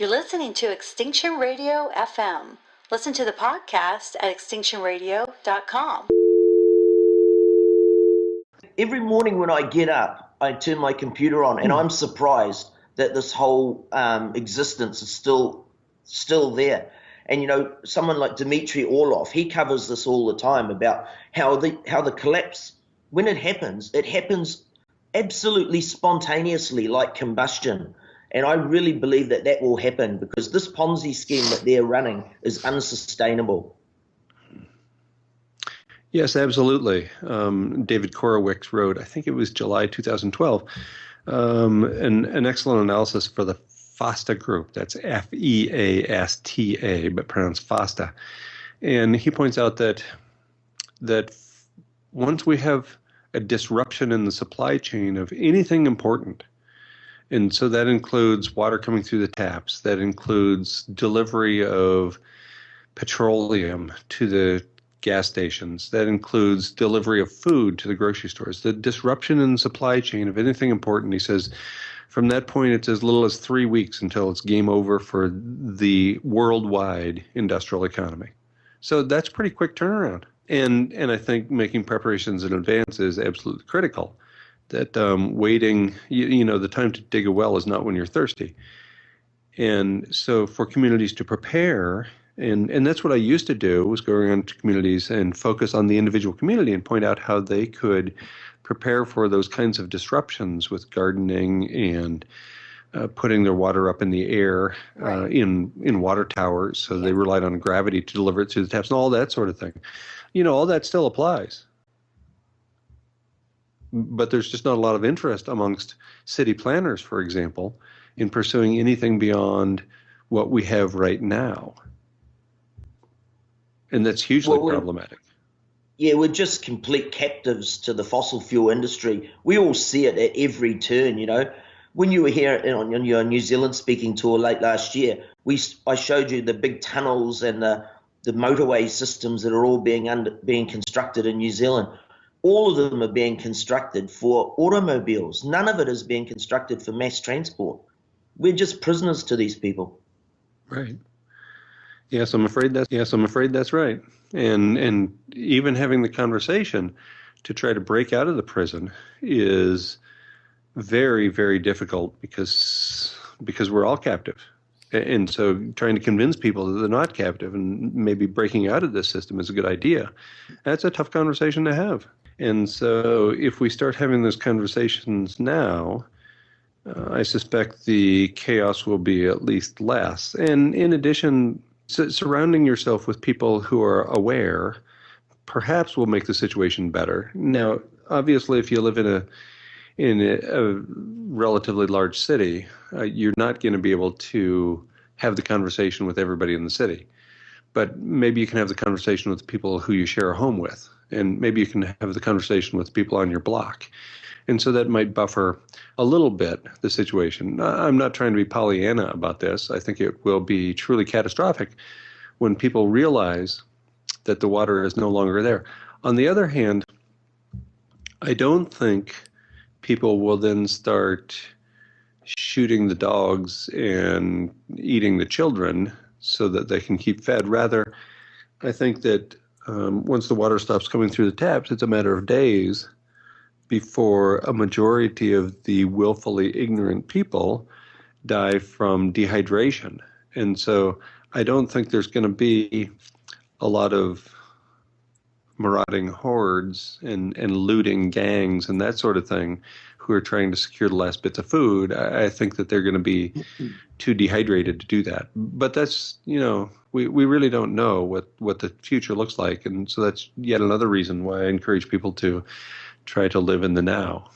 You're listening to Extinction Radio FM. Listen to the podcast at extinctionradio.com. Every morning when I get up, I turn my computer on, and I'm surprised that this whole existence is still there. And, you know, someone like Dmitry Orlov, he covers this all the time about how the collapse, when it happens absolutely spontaneously, like combustion. And I really believe that will happen, because this Ponzi scheme that they're running is unsustainable. Yes, absolutely. David Korowicz wrote, I think it was July 2012, an excellent analysis for the FASTA group. That's FEASTA, but pronounced FASTA. And he points out that once we have a disruption in the supply chain of anything important, and so that includes water coming through the taps, that includes delivery of petroleum to the gas stations, that includes delivery of food to the grocery stores, the disruption in the supply chain of anything important, he says, from that point, it's as little as 3 weeks until it's game over for the worldwide industrial economy. So that's pretty quick turnaround. And I think making preparations in advance is absolutely critical. That waiting, the time to dig a well is not when you're thirsty. And so for communities to prepare, and that's what I used to do, was go around to communities and focus on the individual community and point out how they could prepare for those kinds of disruptions with gardening and putting their water up in the air in water towers. So they relied on gravity to deliver it through the taps and all that sort of thing. All that still applies. But there's just not a lot of interest amongst city planners, for example, in pursuing anything beyond what we have right now. And that's hugely problematic. Yeah, we're just complete captives to the fossil fuel industry. We all see it at every turn, When you were here on your New Zealand speaking tour late last year, I showed you the big tunnels and the motorway systems that are all being constructed in New Zealand. All of them are being constructed for automobiles. None of it is being constructed for mass transport. We're just prisoners to these people. Right. Yes, I'm afraid that's right. And even having the conversation to try to break out of the prison is very, very difficult because we're all captive. And so trying to convince people that they're not captive and maybe breaking out of this system is a good idea. That's a tough conversation to have. And so if we start having those conversations now, I suspect the chaos will be at least less. And in addition, surrounding yourself with people who are aware perhaps will make the situation better. Now, obviously, if you live in a relatively large city, you're not going to be able to have the conversation with everybody in the city. But maybe you can have the conversation with the people who you share a home with. And maybe you can have the conversation with people on your block. And so that might buffer a little bit the situation. I'm not trying to be Pollyanna about this. I think it will be truly catastrophic when people realize that the water is no longer there. On the other hand, I don't think people will then start shooting the dogs and eating the children so that they can keep fed. Rather, I think that once the water stops coming through the taps, it's a matter of days before a majority of the willfully ignorant people die from dehydration. And so I don't think there's going to be a lot of marauding hordes and looting gangs and that sort of thing who are trying to secure the last bits of food. I think that they're going to be too dehydrated to do that. But that's, we really don't know what the future looks like. And so that's yet another reason why I encourage people to try to live in the now.